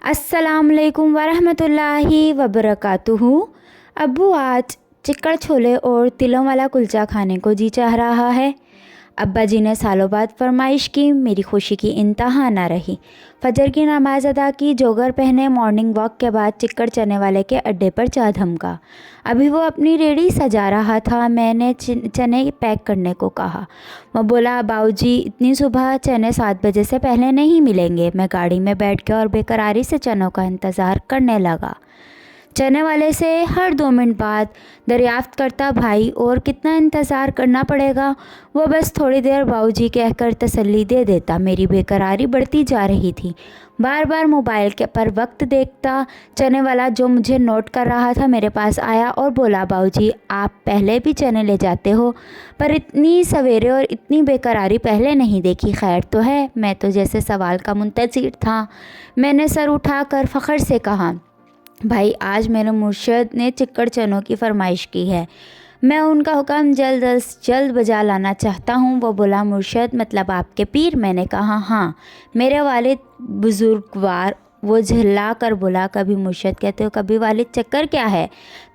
अस्सलाम वालेकुम वरहमतुल्लाहि वबरकातुहू। अब्बू आज चिक्कड़ छोले और तिलों वाला कुलचा खाने को जी चाह रहा है। अब्बा जी ने सालों बाद फरमाइश की। मेरी खुशी की इंतहा ना रही। फजर की नमाज अदा की, जोगर पहने मॉर्निंग वॉक के बाद चिक्कड़ चने वाले के अड्डे पर जा धमका। अभी वो अपनी रेडी सजा रहा था, मैंने चने पैक करने को कहा। वो बोला, बाऊजी इतनी सुबह चने 7 बजे से पहले नहीं मिलेंगे। मैं गाड़ी में बैठ के और बेकरारी से चनों का इंतज़ार करने लगा। चने वाले से हर 2 मिनट बाद दरियाफ्त करता, भाई और कितना इंतज़ार करना पड़ेगा। वो बस थोड़ी देर बाऊजी कहकर तसल्ली दे देता। मेरी बेकरारी बढ़ती जा रही थी। बार बार मोबाइल के पर वक्त देखता। चने वाला जो मुझे नोट कर रहा था मेरे पास आया और बोला, बाऊजी आप पहले भी चने ले जाते हो, पर इतनी सवेरे और इतनी बेकरारी पहले नहीं देखी। खैर तो है? मैं तो जैसे सवाल का मुंतज़िर था। मैंने सर उठाकर फ़ख्र से कहा, भाई आज मेरे मुर्शद ने चिक्कड़ चनों की फरमाइश की है, मैं उनका हुक्म जल्द अज जल्द बजा लाना चाहता हूँ। वो बोला, मुर्शद मतलब आपके पीर? मैंने कहा हाँ, मेरे वालिद बुजुर्गवार। वो झल्ला कर बोला, कभी मुर्शद कहते हो कभी वालिद, चक्कर क्या है?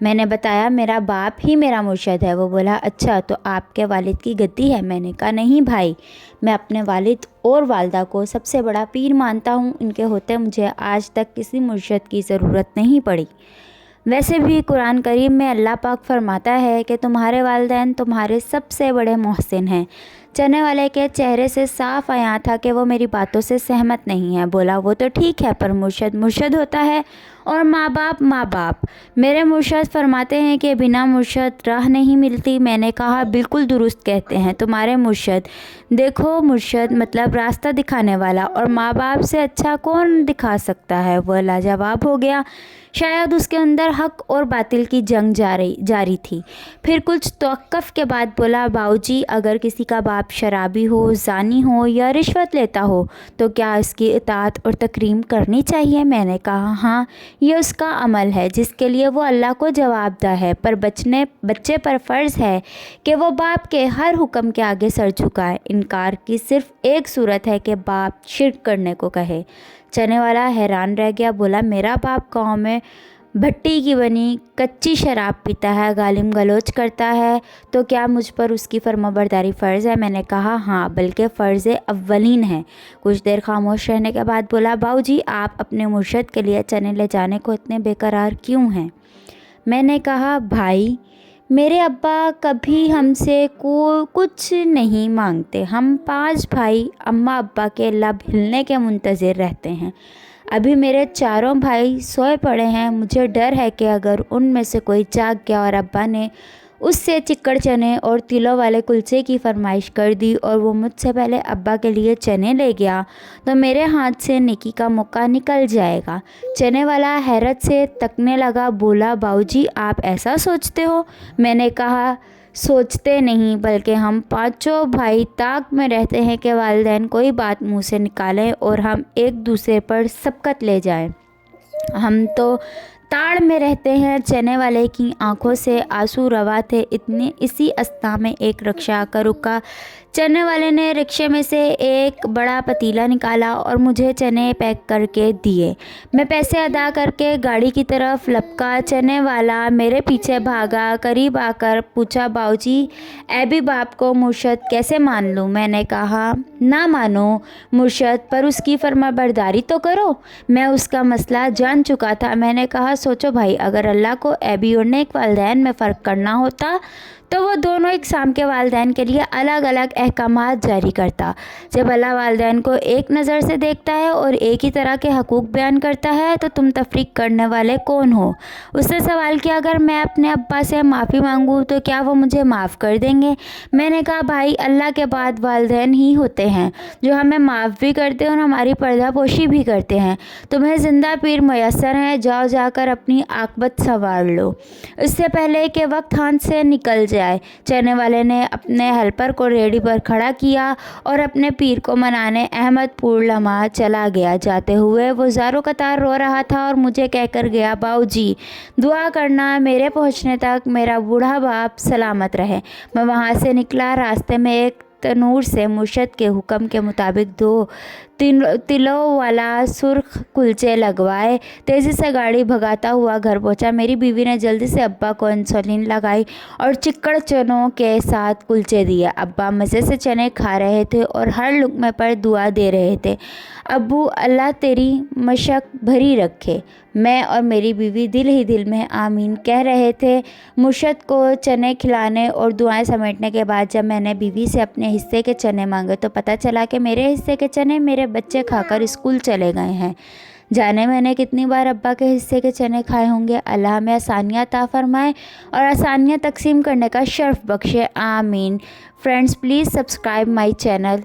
मैंने बताया मेरा बाप ही मेरा मुर्शद है। वो बोला, अच्छा तो आपके वालिद की गद्दी है? मैंने कहा नहीं भाई, मैं अपने वालिद और वालदा को सबसे बड़ा पीर मानता हूँ। इनके होते मुझे आज तक किसी मुर्शद की ज़रूरत नहीं पड़ी। वैसे भी कुरान करीम में अल्लाह पाक फरमाता है कि तुम्हारे वालिदैन तुम्हारे सबसे बड़े मोहसिन हैं। चने वाले के चेहरे से साफ आया था कि वो मेरी बातों से सहमत नहीं है। बोला, वो तो ठीक है, पर मुर्शद मुर्शद होता है और माँ बाप माँ बाप। मेरे मुर्शद फरमाते हैं कि बिना मुर्शद राह नहीं मिलती। मैंने कहा, बिल्कुल दुरुस्त कहते हैं तुम्हारे मुर्शद। देखो, मुर्शद मतलब रास्ता दिखाने वाला, और माँ बाप से अच्छा कौन दिखा सकता है? वह लाजवाब हो गया। शायद उसके अंदर हक और बातिल की जंग जारी थी। फिर कुछ तवक्कुफ़ के बाद बोला, बाऊजी अगर किसी का बाप शराबी हो, ज़ानी हो या रिश्वत लेता हो तो क्या इसकी इताअत और तकरीम करनी चाहिए? मैंने कहा हाँ, ये उसका अमल है जिसके लिए वो अल्लाह को जवाबदा है, पर बच्चे पर फ़र्ज़ है कि वो बाप के हर हुक्म के आगे सर झुकाए। इनकार की सिर्फ़ एक सूरत है कि बाप शिर्क करने को कहे। चने वाला हैरान रह गया। बोला, मेरा बाप गाँव में भट्टी की बनी कच्ची शराब पीता है, गालिम गलोच करता है, तो क्या मुझ पर उसकी फर्माबरदारी फ़र्ज़ है? मैंने कहा हाँ, बल्कि फ़र्ज़ अव्वलीन है। कुछ देर खामोश रहने के बाद बोला, बाऊजी आप अपने मुर्शद के लिए चने ले जाने को इतने बेकरार क्यों हैं? मैंने कहा, भाई मेरे अब्बा कभी हमसे कुछ नहीं मांगते। हम 5 भाई अम्मा अब्बा के लब हिलने के मुंतज़िर रहते हैं। अभी मेरे चारों भाई सोए पड़े हैं। मुझे डर है कि अगर उनमें से कोई जाग गया और अब्बा ने उससे चिक्कड़ चने और तिलों वाले कुलचे की फरमाइश कर दी और वो मुझसे पहले अब्बा के लिए चने ले गया, तो मेरे हाथ से नेकी का मौका निकल जाएगा। चने वाला हैरत से तकने लगा। बोला, बाऊजी आप ऐसा सोचते हो? मैंने कहा, सोचते नहीं बल्कि हम 5 भाई ताक में रहते हैं कि वालिदैन कोई बात मुँह से निकालें और हम एक दूसरे पर सबकत ले जाएं। हम तो ताड़ में रहते हैं। चने वाले की आंखों से आंसू रवा थे। इसी अस्था में एक रिक्शा आकर रुका। चने वाले ने रिक्शे में से एक बड़ा पतीला निकाला और मुझे चने पैक करके दिए। मैं पैसे अदा करके गाड़ी की तरफ लपका। चने वाला मेरे पीछे भागा। करीब आकर पूछा, बाऊजी ऐबी बाप को मुर्शद कैसे मान लूँ? मैंने कहा, ना मानो मुर्शद, पर उसकी फरमाबरदारी तो करो। मैं उसका मसला जान चुका था। मैंने कहा, सोचो भाई, अगर अल्लाह को ऐबी और नेक वालिदैन में फ़र्क करना होता तो वो दोनों इकसाम के वालिदैन के लिए अलग अलग अहकामात जारी करता। जब अल्लाह वालिदैन को एक नज़र से देखता है और एक ही तरह के हकूक़ बयान करता है तो तुम तफरीक करने वाले कौन हो? उससे सवाल किया, अगर मैं अपने अब्बा से माफ़ी मांगूँ तो क्या वो मुझे माफ़ कर देंगे? मैंने कहा, भाई अल्लाह के बाद वालिदैन ही होते हैं जो हमें माफ़ भी करते हैं और हमारी पर्दा पोशी भी करते हैं। तुम्हें ज़िंदा पीर मैसर हैं, जाओ जाकर अपनी आक़िबत संवार लो, इससे पहले कि वक्त हाथ से निकल जाए। चने वाले ने अपने हेल्पर को रेडी पर खड़ा किया और अपने पीर को मनाने अहमदपुर लम्हा चला गया। जाते हुए वो ज़ारो कतार रो रहा था और मुझे कहकर गया, बाऊजी दुआ करना मेरे पहुंचने तक मेरा बूढ़ा बाप सलामत रहे। मैं वहां से निकला। रास्ते में एक तनूर से मुर्शद के हुक्म के मुताबिक 2 तिलों वाला सुर्ख कुलचे लगवाए। तेज़ी से गाड़ी भगाता हुआ घर पहुंचा। मेरी बीवी ने जल्दी से अब्बा को इंसुलिन लगाई और चिक्कड़ चनों के साथ कुलचे दिए। अब्बा मज़े से चने खा रहे थे और हर लुक़मे पर दुआ दे रहे थे। अब्बू, अल्लाह तेरी मशक भरी रखे। मैं और मेरी बीवी दिल ही दिल में आमीन कह रहे थे। मुर्शद को चने खिलाने और दुआएं समेटने के बाद जब मैंने बीवी से अपने हिस्से के चने मांगे तो पता चला कि मेरे हिस्से के चने मेरे बच्चे खाकर स्कूल चले गए हैं। जाने मैंने कितनी बार अब्बा के हिस्से के चने खाए होंगे। अल्लाह में आसानियाँ अता फरमाए और आसानियाँ तकसीम करने का शर्फ बख्शे, आमीन। Friends, please subscribe my channel.